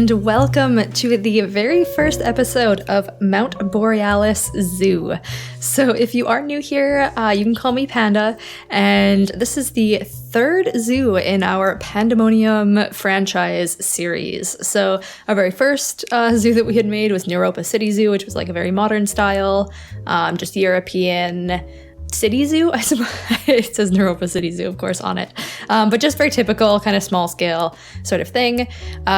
and welcome to the very first episode of Mount Borealis Zoo. So if you are new here, you can call me Panda, and this is the third zoo in our Pandemonium franchise series. So our very first zoo that we had made was Europa City Zoo, which was like a very modern style, just European city zoo, I suppose. It says Europa City Zoo, of course, on it. But just very typical, kind of small scale sort of thing.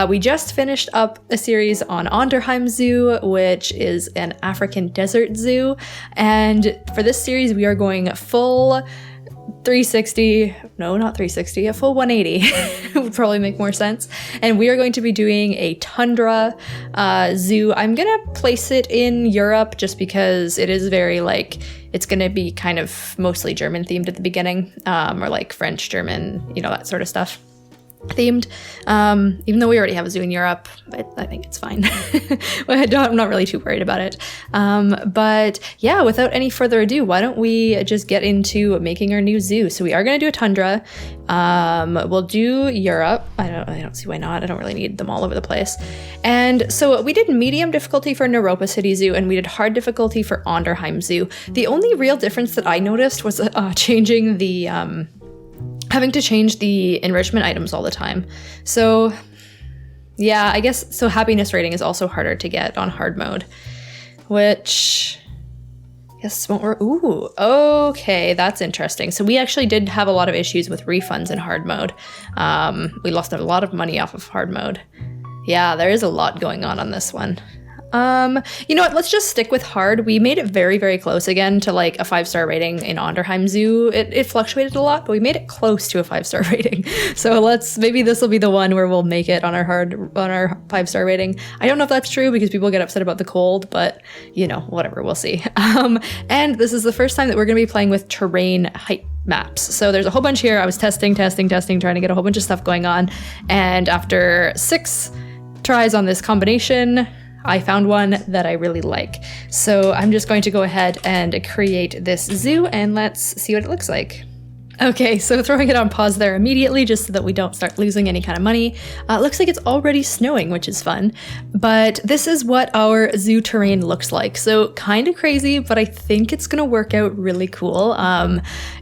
We just finished up a series on Onderheim Zoo, which is an African desert zoo. And for this series, we are going full 360, no, not 360, a full 180 would probably make more sense. And we are going to be doing a tundra zoo. I'm going to place it in Europe just because it is very it's going to be kind of mostly German themed at the beginning, or like French, German, that sort of stuff themed. Even though we already have a zoo in Europe, I think it's fine. I'm not really too worried about it. But yeah, without any further ado, why don't we just get into making our new zoo? So we are going to do a tundra. We'll do Europe. I don't see why not. I don't really need them all over the place. And so we did medium difficulty for Europa City Zoo, and we did hard difficulty for Onderheim Zoo. The only real difference that I noticed was changing the having to change the enrichment items all the time. So yeah, I guess, so happiness rating is also harder to get on hard mode, which I guess won't work. Ooh, okay, that's interesting. So we actually did have a lot of issues with refunds in hard mode. We lost a lot of money off of hard mode. Yeah, there is a lot going on this one. You know what, let's just stick with hard. We made it very, very close again to like a 5-star rating in Onderheim Zoo. It fluctuated a lot, but we made it close to a 5-star rating. So maybe this will be the one where we'll make it on our 5-star rating. I don't know if that's true because people get upset about the cold, but whatever, we'll see. And this is the first time that we're going to be playing with terrain height maps. So there's a whole bunch here. I was testing, trying to get a whole bunch of stuff going on. And after 6 tries on this combination, I found one that I really like. So I'm just going to go ahead and create this zoo and let's see what it looks like. Okay, so throwing it on pause there immediately just so that we don't start losing any kind of money. Looks like it's already snowing, which is fun. But this is what our zoo terrain looks like. So kind of crazy, but I think it's going to work out really cool.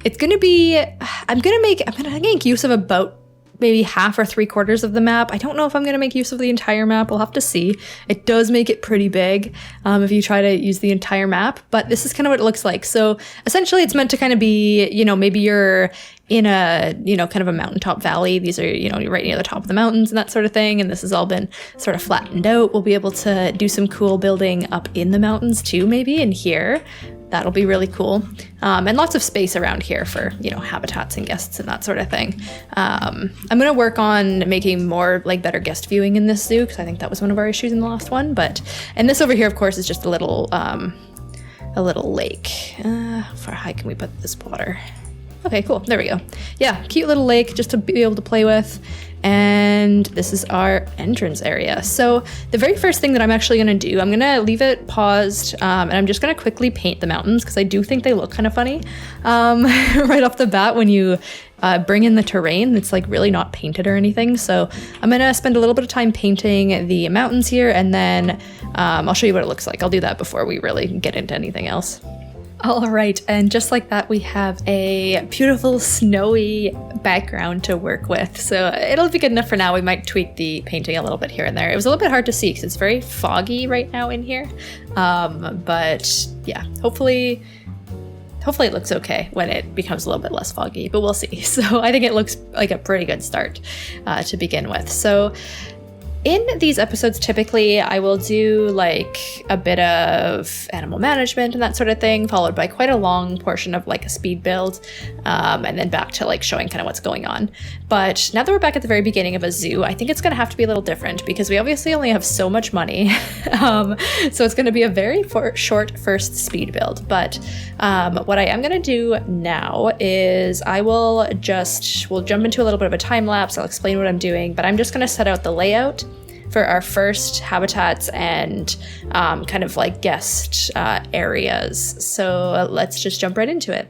It's going to be, I'm going to make use of about maybe half or 3/4 of the map. I don't know if I'm going to make use of the entire map. We'll have to see. It does make it pretty big if you try to use the entire map, but this is kind of what it looks like. So essentially it's meant to kind of be, maybe you're in a, kind of a mountaintop valley. These are, you're right near the top of the mountains and that sort of thing. And this has all been sort of flattened out. We'll be able to do some cool building up in the mountains too, maybe in here. That'll be really cool. And lots of space around here for, habitats and guests and that sort of thing. I'm going to work on making more better guest viewing in this zoo because I think that was one of our issues in the last one. And this over here, of course, is just a little lake. How far high can we put this water? Okay, cool. There we go. Yeah, cute little lake just to be able to play with. And this is our entrance area. So the very first thing that I'm actually going to do, I'm going to leave it paused, and I'm just going to quickly paint the mountains because I do think they look kind of funny. Right off the bat, when you bring in the terrain, it's really not painted or anything. So I'm going to spend a little bit of time painting the mountains here, and then I'll show you what it looks like. I'll do that before we really get into anything else. All right, and just like that, we have a beautiful snowy background to work with. So it'll be good enough for now. We might tweak the painting a little bit here and there. It was a little bit hard to see because it's very foggy right now in here. But yeah, hopefully it looks okay when it becomes a little bit less foggy, but we'll see. So I think it looks like a pretty good start to begin with. So in these episodes, typically, I will do a bit of animal management and that sort of thing, followed by quite a long portion of a speed build, and then back to showing kind of what's going on. But now that we're back at the very beginning of a zoo, I think it's going to have to be a little different because we obviously only have so much money. So it's going to be a very short first speed build. But what I am going to do now is we'll jump into a little bit of a time lapse. I'll explain what I'm doing, but I'm just going to set out the layout for our first habitats and kind of guest areas. So let's just jump right into it.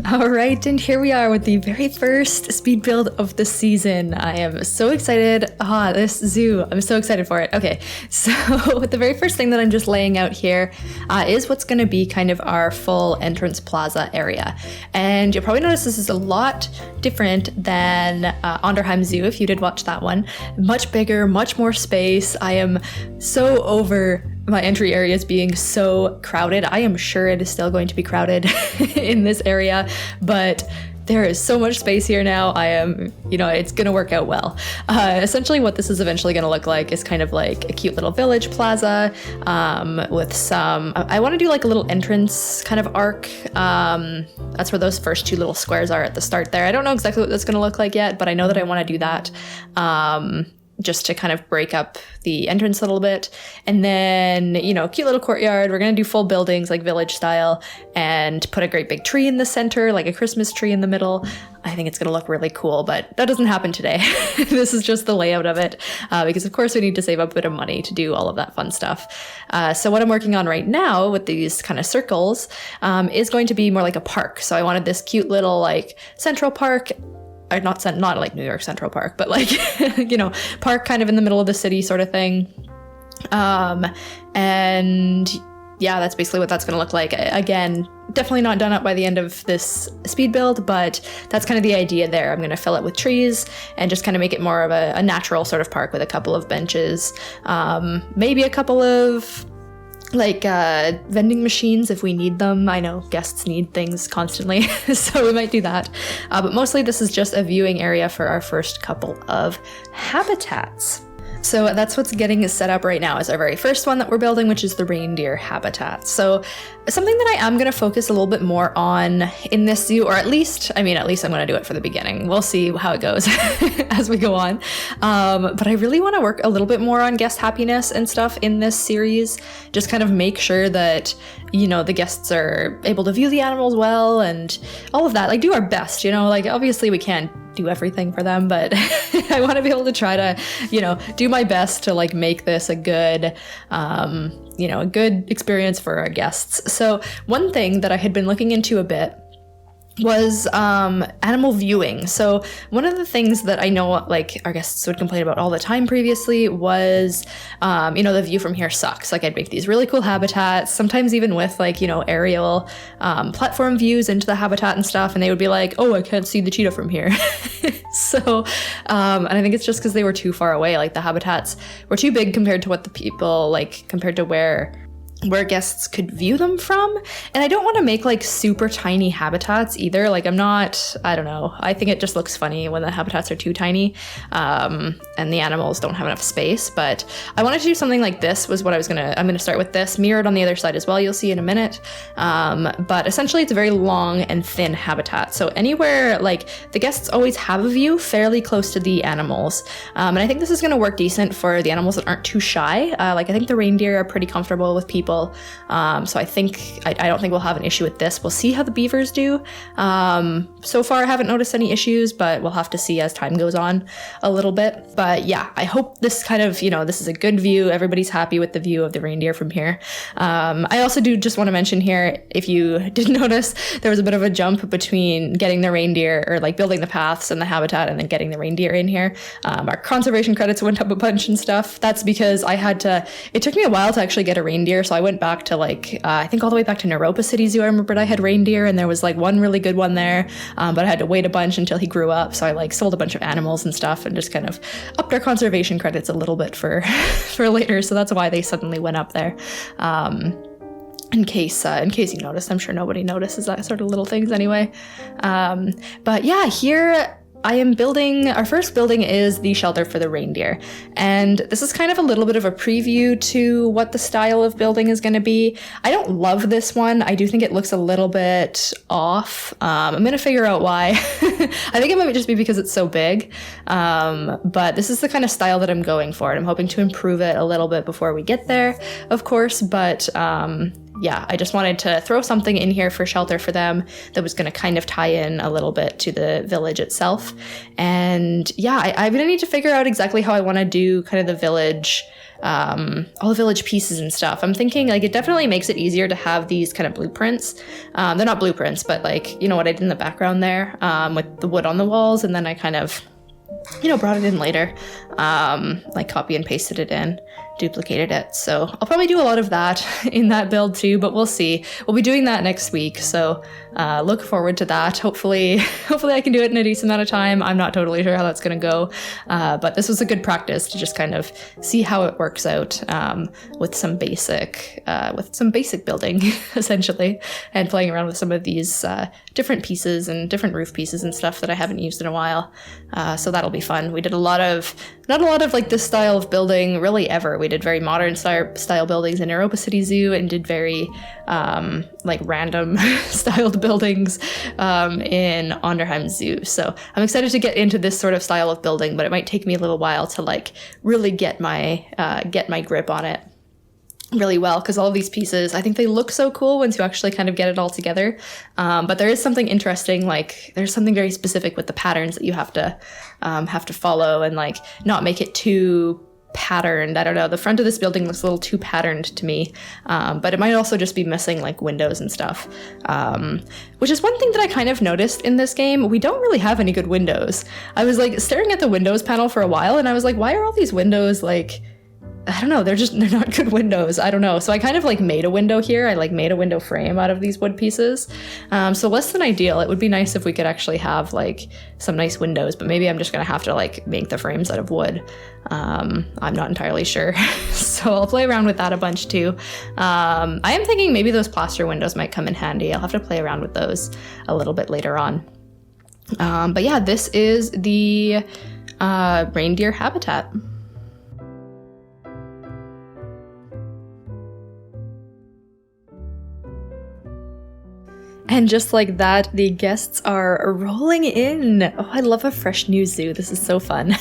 All right, and here we are with the very first speed build of the season. I am so excited. This zoo, I'm so excited for it. Okay, so the very first thing that I'm just laying out here is what's going to be kind of our full entrance plaza area. And you'll probably notice this is a lot different than Onderheim Zoo, if you did watch that one. Much bigger, much more space. I am so over my entry areas being so crowded. I am sure it is still going to be crowded in this area, but there is so much space here now. I am, it's gonna work out well. Essentially what this is eventually gonna look like is kind of like a cute little village plaza with some, I wanna do like a little entrance kind of arc. That's where those first two little squares are at the start there. I don't know exactly what that's gonna look like yet, but I know that I wanna do that. Just to kind of break up the entrance a little bit. And then, cute little courtyard. We're going to do full buildings like village style and put a great big tree in the center, like a Christmas tree in the middle. I think it's going to look really cool, but that doesn't happen today. This is just the layout of it because of course we need to save up a bit of money to do all of that fun stuff. So what I'm working on right now with these kind of circles is going to be more like a park. So I wanted this cute little like central park, or not like New York Central Park, but like, park kind of in the middle of the city sort of thing. And yeah, that's basically what that's going to look like. Again, definitely not done up by the end of this speed build, but that's kind of the idea there. I'm going to fill it with trees and just kind of make it more of a natural sort of park with a couple of benches, maybe a couple of like vending machines if we need them. I know guests need things constantly, so we might do that. But mostly this is just a viewing area for our first couple of habitats. So that's what's getting set up right now is our very first one that we're building, which is the reindeer habitat. So something that I am going to focus a little bit more on in this zoo, or at least I'm going to do it for the beginning. We'll see how it goes as we go on. But I really want to work a little bit more on guest happiness and stuff in this series. Just kind of make sure that, the guests are able to view the animals well and all of that. Like do our best, like obviously we can't do everything for them, but I want to be able to try to, do my best to like make this a good, a good experience for our guests. So one thing that I had been looking into a bit was animal viewing. So one of the things that I know like our guests would complain about all the time previously was the view from here sucks. Like I'd make these really cool habitats, sometimes even with like aerial platform views into the habitat and stuff, and they would be like, oh, I can't see the cheetah from here. So and I think it's just because they were too far away. Like the habitats were too big compared to what the people like compared to where guests could view them from. And I don't want to make like super tiny habitats either. Like I don't know. I think it just looks funny when the habitats are too tiny and the animals don't have enough space. But I wanted to do something like this was what I'm going to start with this mirrored on the other side as well. You'll see in a minute. But essentially it's a very long and thin habitat. So anywhere like the guests always have a view fairly close to the animals. And I think this is going to work decent for the animals that aren't too shy. Like I think the reindeer are pretty comfortable with people. So I don't think we'll have an issue with this. We'll see how the beavers do. So far I haven't noticed any issues, but we'll have to see as time goes on a little bit. But yeah, I hope this kind of, this is a good view. Everybody's happy with the view of the reindeer from here. I also do just want to mention here, if you did notice, there was a bit of a jump between getting the reindeer or like building the paths and the habitat and then getting the reindeer in here. Our conservation credits went up a bunch and stuff. That's because it took me a while to actually get a reindeer. So I went back to like, I think all the way back to Naropa City Zoo. I remembered I had reindeer and there was like one really good one there, but I had to wait a bunch until he grew up. So I like sold a bunch of animals and stuff and just kind of upped our conservation credits a little bit for later. So that's why they suddenly went up there. In case you noticed. I'm sure nobody notices that sort of little things anyway. But yeah, here I am building, our first building is the shelter for the reindeer. And this is kind of a little bit of a preview to what the style of building is going to be. I don't love this one. I do think it looks a little bit off. I'm going to figure out why. I think it might just be because it's so big. But this is the kind of style that I'm going for. And I'm hoping to improve it a little bit before we get there, of course. But yeah, I just wanted to throw something in here for shelter for them that was going to kind of tie in a little bit to the village itself. And yeah, I'm going to need to figure out exactly how I want to do kind of the village all the village pieces and stuff. I'm thinking like it definitely makes it easier to have these kind of blueprints. They're not blueprints, but like, you know what I did in the background there with the wood on the walls, and then I kind of, you know, brought it in later, like copy and pasted it in, duplicated it. So I'll probably do a lot of that in that build too, but we'll see. We'll be doing that next week, so look forward to that. Hopefully I can do it in a decent amount of time. I'm not totally sure how that's going to go, but this was a good practice to just kind of see how it works out with some basic building essentially, and playing around with some of these different pieces and different roof pieces and stuff that I haven't used in a while. So that'll be fun. We did not a lot of like this style of building really ever. We did very modern style buildings in Europa City Zoo, and did very like random styled buildings in Onderheim Zoo. So I'm excited to get into this sort of style of building, but it might take me a little while to like really get my grip on it really well, because all of these pieces, I think they look so cool once you actually kind of get it all together. But there is something interesting, like there's something very specific with the patterns that you have to follow, and like not make it too patterned. I don't know, the front of this building looks a little too patterned to me, but it might also just be missing like windows and stuff, which is one thing that I kind of noticed in this game. We don't really have any good windows. I was like staring at the windows panel for a while, and I was like, why are all these windows like, I don't know, they're not good windows. I don't know. So I kind of like made a window here. I like made a window frame out of these wood pieces. So less than ideal. It would be nice if we could actually have like some nice windows, but maybe I'm just going to have to like make the frames out of wood. I'm not entirely sure. So I'll play around with that a bunch too. I am thinking maybe those plaster windows might come in handy. I'll have to play around with those a little bit later on. But yeah, this is the reindeer habitat. And just like that, the guests are rolling in. Oh, I love a fresh new zoo. This is so fun.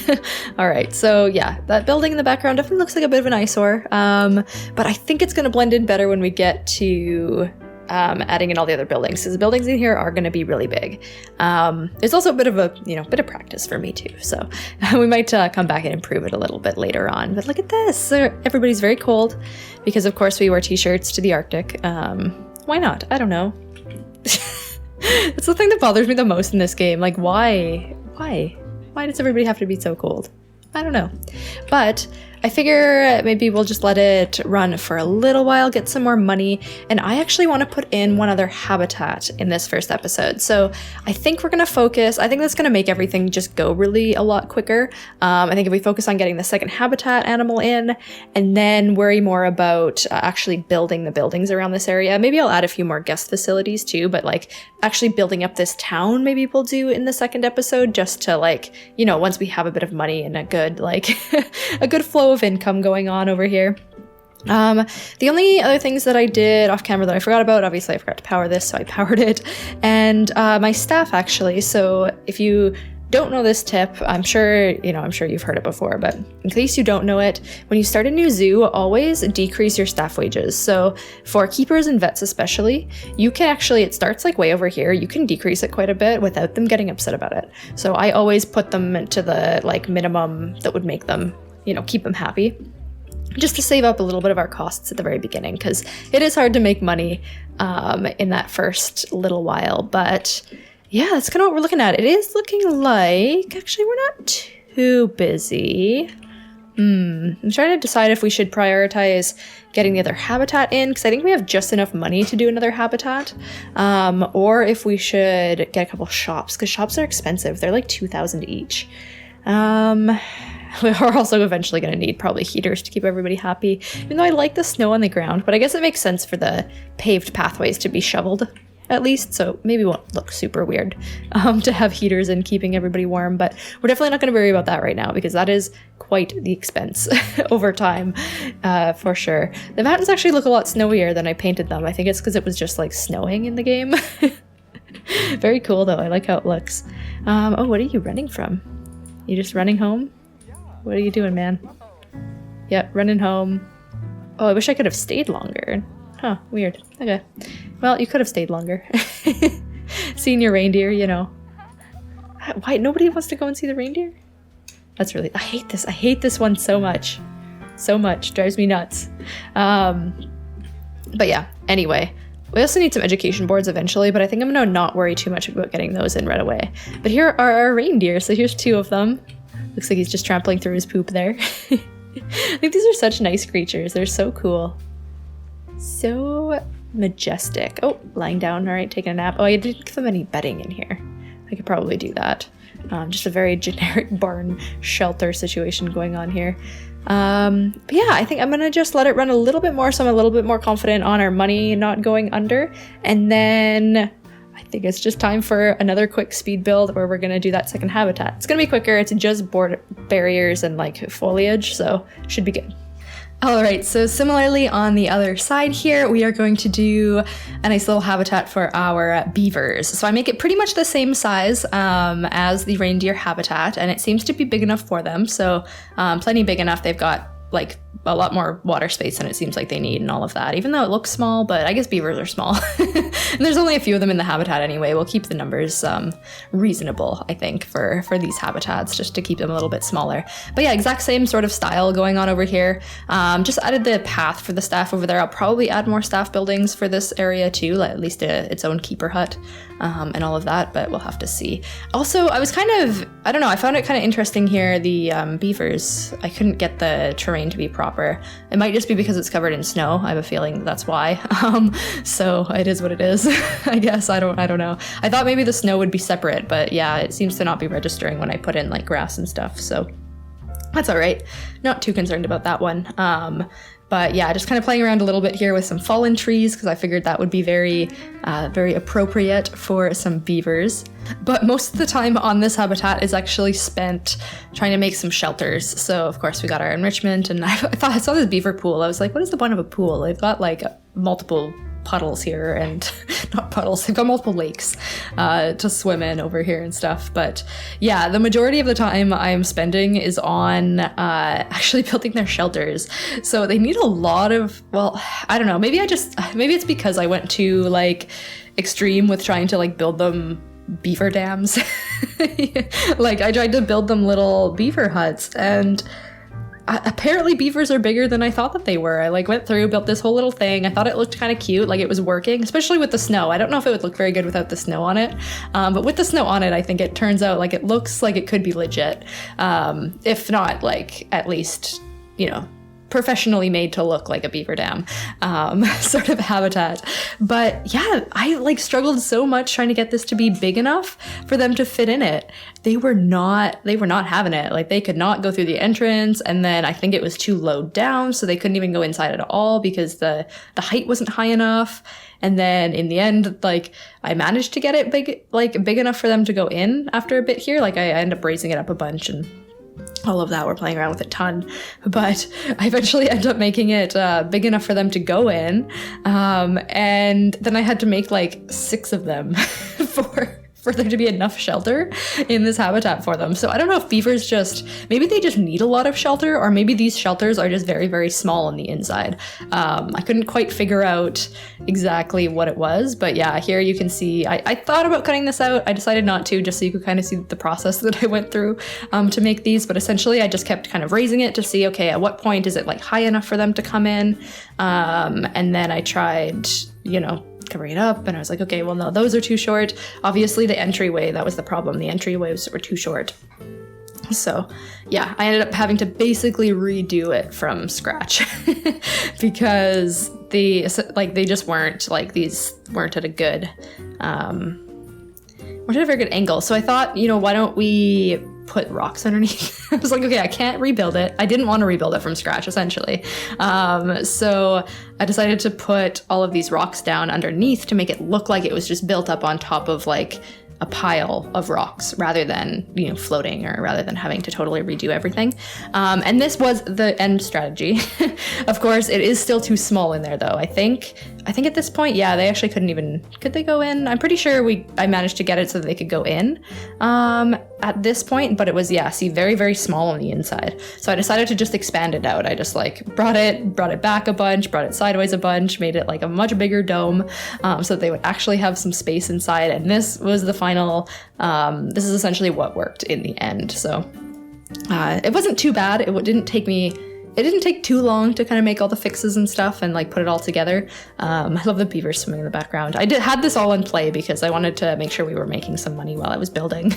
All right, so yeah, that building in the background definitely looks like a bit of an eyesore, but I think it's going to blend in better when we get to adding in all the other buildings, because the buildings in here are going to be really big. It's also a bit of practice for me too, so we might come back and improve it a little bit later on. But look at this. Everybody's very cold because, of course, we wear t-shirts to the Arctic. Why not? I don't know. That's the thing that bothers me the most in this game. Like, why does everybody have to be so cold? I don't know. But I figure maybe we'll just let it run for a little while, get some more money, and I actually want to put in one other habitat in this first episode. So I think we're going to focus, I think that's going to make everything just go really a lot quicker. I think if we focus on getting the second habitat animal in, and then worry more about actually building the buildings around this area. Maybe I'll add a few more guest facilities too, but like actually building up this town maybe we'll do in the second episode, just to like, you know, once we have a bit of money and a good like a good flow of income going on over here. The only other things that I did off camera that I forgot about, obviously I forgot to power this, so I powered it, and my staff actually. So if you don't know this tip, I'm sure you've heard it before, but in case you don't know it, when you start a new zoo, always decrease your staff wages. So for keepers and vets especially, you can actually, it starts like way over here, you can decrease it quite a bit without them getting upset about it. So I always put them to the like minimum that would make them, you know, keep them happy, just to save up a little bit of our costs at the very beginning, because it is hard to make money in that first little while. But yeah, that's kind of what we're looking at. It is looking like, actually, we're not too busy. I'm trying to decide if we should prioritize getting the other habitat in, because I think we have just enough money to do another habitat, or if we should get a couple shops, because shops are expensive. They're like 2,000 each. We're also eventually going to need probably heaters to keep everybody happy, even though I like the snow on the ground, but I guess it makes sense for the paved pathways to be shoveled, at least, so maybe it won't look super weird to have heaters and keeping everybody warm, but we're definitely not going to worry about that right now, because that is quite the expense over time, for sure. The mountains actually look a lot snowier than I painted them. I think it's because it was just like snowing in the game. Very cool though, I like how it looks. Oh, what are you running from? You just running home? What are you doing, man? Yep, running home. Oh, I wish I could have stayed longer. Huh, weird. Okay. Well, you could have stayed longer. Seeing your reindeer, you know. Why? Nobody wants to go and see the reindeer? That's really... I hate this. I hate this one so much. so much. Drives me nuts. But yeah, anyway. We also need some education boards eventually, but I think I'm going to not worry too much about getting those in right away. But here are our reindeer. So here's 2 of them. Looks like he's just trampling through his poop there. I think these are such nice creatures. They're so cool. So majestic. Oh, lying down. All right, taking a nap. Oh, I didn't give them any bedding in here. I could probably do that. Just a very generic barn shelter situation going on here. But yeah, I think I'm gonna just let it run a little bit more, so I'm a little bit more confident on our money not going under. And then I think it's just time for another quick speed build where we're gonna do that second habitat. It's gonna be quicker. It's just board barriers and like foliage, so should be good. All right, so similarly on the other side here, we are going to do a nice little habitat for our beavers. So I make it pretty much the same size as the reindeer habitat, and it seems to be big enough for them. So plenty big enough. They've got like a lot more water space than it seems like they need and all of that, even though it looks small, but I guess beavers are small. And there's only a few of them in the habitat anyway. We'll keep the numbers reasonable, I think, for these habitats, just to keep them a little bit smaller. But yeah, exact same sort of style going on over here. Just added the path for the staff over there. I'll probably add more staff buildings for this area too, like at least its own keeper hut and all of that, but we'll have to see. Also, I was kind of, I don't know, I found it kind of interesting here, the beavers. I couldn't get the terrain to be proper. It might just be because it's covered in snow. I have a feeling that's why. So it is what it is, I guess. I don't know. I thought maybe the snow would be separate, but yeah, it seems to not be registering when I put in like grass and stuff. So that's all right. Not too concerned about that one. But yeah, just kind of playing around a little bit here with some fallen trees because I figured that would be very appropriate for some beavers. But most of the time on this habitat is actually spent trying to make some shelters. So of course we got our enrichment, and I saw this beaver pool. I was like, what is the point of a pool? They've got like multiple puddles here, and not puddles, they've got multiple lakes to swim in over here and stuff. But yeah, the majority of the time I'm spending is on actually building their shelters. So they need a lot of, well, I don't know, maybe it's because I went too like extreme with trying to like build them beaver dams. Like I tried to build them little beaver huts, and apparently beavers are bigger than I thought that they were. I like went through, built this whole little thing. I thought it looked kind of cute, like it was working, especially with the snow. I don't know if it would look very good without the snow on it, but with the snow on it, I think it turns out like it looks like it could be legit. If not, like at least, you know, professionally made to look like a beaver dam sort of habitat. But yeah, I like struggled so much trying to get this to be big enough for them to fit in it. They were not having it. Like they could not go through the entrance, and then I think it was too low down, so they couldn't even go inside at all because the height wasn't high enough. And then in the end, like I managed to get it big enough for them to go in after a bit here. Like I ended up raising it up a bunch and all of that. We're playing around with it a ton, but I eventually ended up making it big enough for them to go in. And then I had to make like 6 of them for there to be enough shelter in this habitat for them. So I don't know if beavers maybe they just need a lot of shelter, or maybe these shelters are just very, very small on the inside. I couldn't quite figure out exactly what it was, but yeah, here you can see, I thought about cutting this out. I decided not to, just so you could kind of see the process that I went through to make these, but essentially I just kept kind of raising it to see, okay, at what point is it like high enough for them to come in? And then I tried, you know, covering it up, and I was like, okay, well, no, those are too short. Obviously the entryway, that was the problem. The entryways were too short. So yeah, I ended up having to basically redo it from scratch because they just weren't, like, these weren't at a good, weren't at a very good angle. So I thought, you know, why don't we put rocks underneath? I was like, okay, I can't rebuild it. I didn't want to rebuild it from scratch, essentially. So I decided to put all of these rocks down underneath to make it look like it was just built up on top of like a pile of rocks rather than, you know, floating, or rather than having to totally redo everything. And this was the end strategy. Of course, it is still too small in there though. I think at this point, yeah, they actually could they go in? I'm pretty sure I managed to get it so that they could go in at this point, but it was, yeah, see, very, very small on the inside. So I decided to just expand it out. I just like brought it back a bunch, brought it sideways a bunch, made it like a much bigger dome so that they would actually have some space inside. And this was the final, this is essentially what worked in the end. So it wasn't too bad. It didn't take me it didn't take too long to kind of make all the fixes and stuff and like put it all together. I love the beavers swimming in the background. I had this all on play because I wanted to make sure we were making some money while I was building.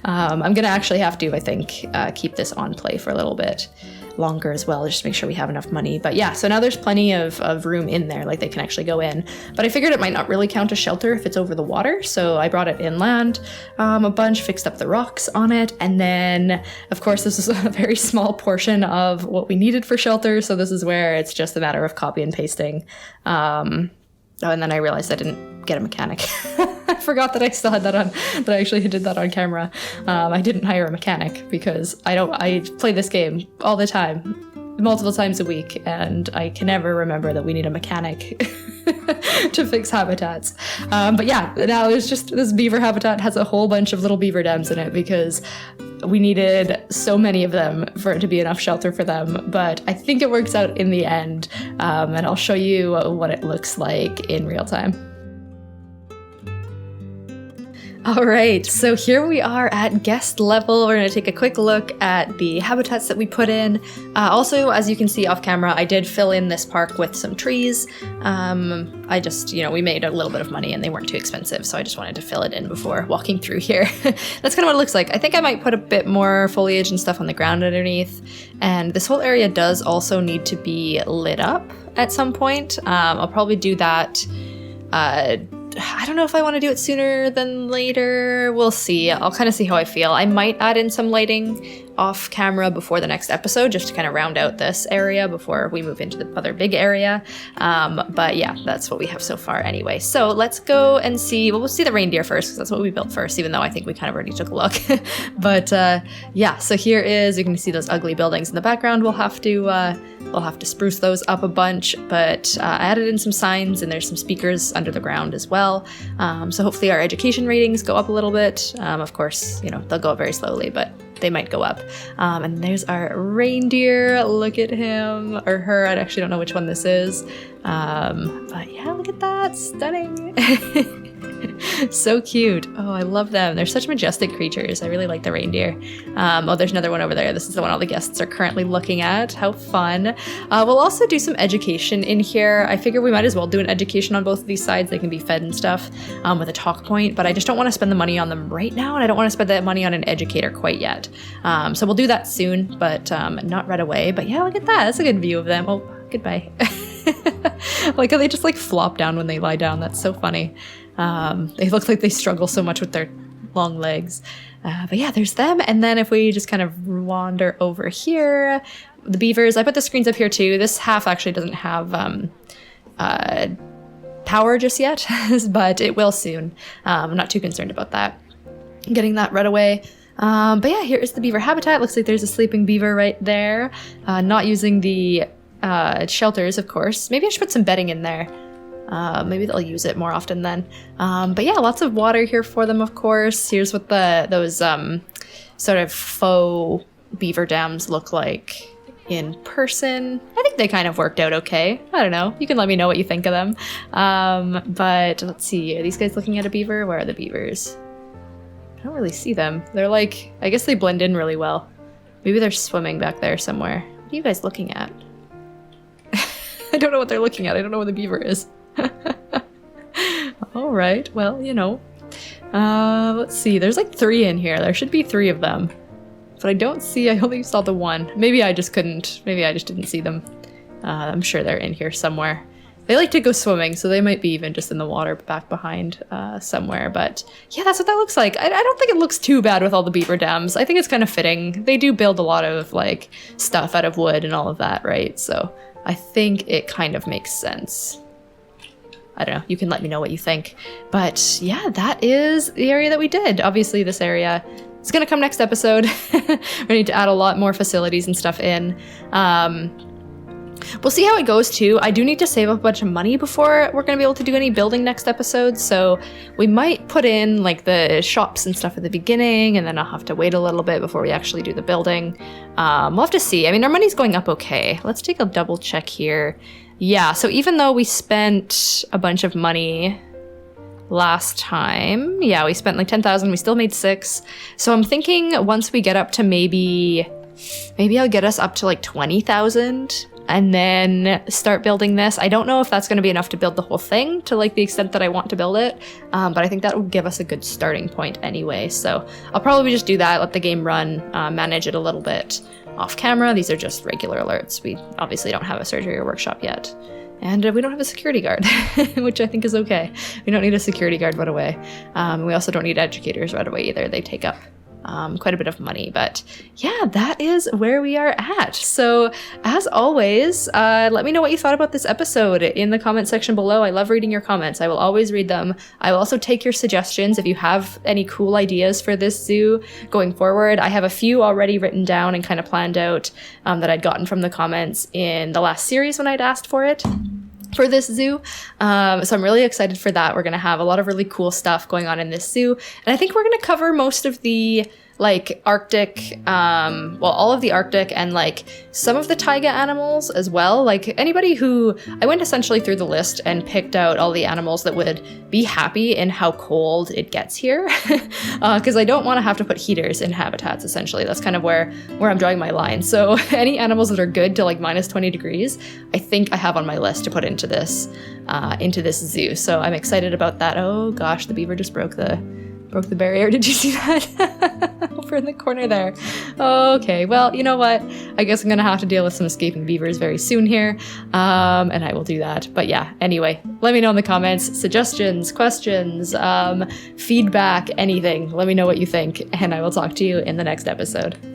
I'm gonna actually have to, I think, keep this on play for a little bit longer as well, just to make sure we have enough money. But yeah, so now there's plenty of room in there, like they can actually go in. But I figured it might not really count as shelter if it's over the water, so I brought it inland a bunch, fixed up the rocks on it, and then of course this is a very small portion of what we needed for shelter, so this is where it's just a matter of copy and pasting. And then I realized I didn't get a mechanic. I forgot that I still had that on, that I actually did that on camera. I didn't hire a mechanic because I play this game all the time, multiple times a week, and I can never remember that we need a mechanic to fix habitats. But yeah, now there's just, this beaver habitat has a whole bunch of little beaver dams in it because we needed so many of them for it to be enough shelter for them, but I think it works out in the end, and I'll show you what it looks like in real time. All right, so here we are at guest level. We're gonna take a quick look at the habitats that we put in. Also, as you can see off camera, I did fill in this park with some trees. I just, we made a little bit of money and they weren't too expensive, so I just wanted to fill it in before walking through here. That's kind of what it looks like. I think I might put a bit more foliage and stuff on the ground underneath. And this whole area does also need to be lit up at some point. I'll probably do that. I don't know if I want to do it sooner than later. We'll see. I'll kind of see how I feel. I might add in some lighting off camera before the next episode just to kind of round out this area before we move into the other big area. But yeah, that's what we have so far anyway. So let's go and see. Well, we'll see the reindeer first because that's what we built first, even though I think we kind of already took a look. But yeah, so here is, you can see those ugly buildings in the background. We'll have to spruce those up a bunch, but I added in some signs and there's some speakers under the ground as well. So hopefully our education ratings go up a little bit. Of course, they'll go up very slowly, but they might go up. And there's our reindeer. Look at him or her. I actually don't know which one this is. But yeah, look at that. Stunning. So cute. Oh, I love them. They're such majestic creatures. I really like the reindeer. Oh, there's another one over there. This is the one all the guests are currently looking at. How fun. We'll also do some education in here. I figure we might as well do an education on both of these sides. They can be fed and stuff with a talk point, but I just don't want to spend the money on them right now, and I don't want to spend that money on an educator quite yet. So we'll do that soon, but not right away. But yeah, look at that. That's a good view of them. Oh, goodbye. Like how they just like flop down when they lie down. That's so funny. They look like they struggle so much with their long legs. But yeah, there's them. And then if we just kind of wander over here, the beavers, I put the screens up here too. This half actually doesn't have power just yet, but it will soon. I'm not too concerned about that. Getting that right away. But yeah, here is the beaver habitat. Looks like there's a sleeping beaver right there. Not using the shelters, of course. Maybe I should put some bedding in there. Maybe they'll use it more often then. But yeah, lots of water here for them, of course. Here's what those sort of faux beaver dams look like in person. I think they kind of worked out okay. I don't know. You can let me know what you think of them. But let's see. Are these guys looking at a beaver? Where are the beavers? I don't really see them. They're like, I guess they blend in really well. Maybe they're swimming back there somewhere. What are you guys looking at? I don't know what they're looking at. I don't know where the beaver is. All right, well, let's see. There's like 3 in here. There should be 3 of them, but I only saw the one. Maybe I just didn't see them. I'm sure they're in here somewhere. They like to go swimming, so they might be even just in the water back behind somewhere. But yeah, that's what that looks like. I don't think it looks too bad with all the beaver dams. I think it's kind of fitting. They do build a lot of like stuff out of wood and all of that, right? So I think it kind of makes sense. I don't know. You can let me know what you think. But yeah, that is the area that we did. Obviously, this area is going to come next episode. We need to add a lot more facilities and stuff in. We'll see how it goes too. I do need to save up a bunch of money before we're going to be able to do any building next episode. So we might put in like the shops and stuff at the beginning, and then I'll have to wait a little bit before we actually do the building. We'll have to see. I mean, our money's going up okay. Let's take a double check here. Yeah, so even though we spent a bunch of money last time, yeah, we spent like 10,000, we still made 6. So I'm thinking once we get up to maybe maybe I'll get us up to like 20,000 and then start building this. I don't know if that's going to be enough to build the whole thing to like the extent that I want to build it, but I think that will give us a good starting point anyway. So I'll probably just do that, let the game run, manage it a little bit off camera. These are just regular alerts. We obviously don't have a surgery or workshop yet. And we don't have a security guard, which I think is okay. We don't need a security guard right away. We also don't need educators right away either. They take up quite a bit of money, but yeah, that is where we are at. So as always, let me know what you thought about this episode in the comment section below. I love reading your comments. I will always read them. I will also take your suggestions if you have any cool ideas for this zoo going forward. I have a few already written down and kind of planned out that I'd gotten from the comments in the last series when I'd asked for it. For this zoo. So I'm really excited for that. We're going to have a lot of really cool stuff going on in this zoo. And I think we're going to cover most of the like Arctic, all of the Arctic and like some of the taiga animals as well. Like anybody who, I went essentially through the list and picked out all the animals that would be happy in how cold it gets here. Because I don't want to have to put heaters in habitats, essentially. That's kind of where I'm drawing my line. So any animals that are good to like minus 20 degrees, I think I have on my list to put into this zoo. So I'm excited about that. Oh gosh, the beaver just broke the barrier. Did you see that? Over in the corner there. Okay, well, you know what? I guess I'm gonna have to deal with some escaping beavers very soon here, and I will do that. But yeah, anyway, let me know in the comments, suggestions, questions, feedback, anything. Let me know what you think, and I will talk to you in the next episode.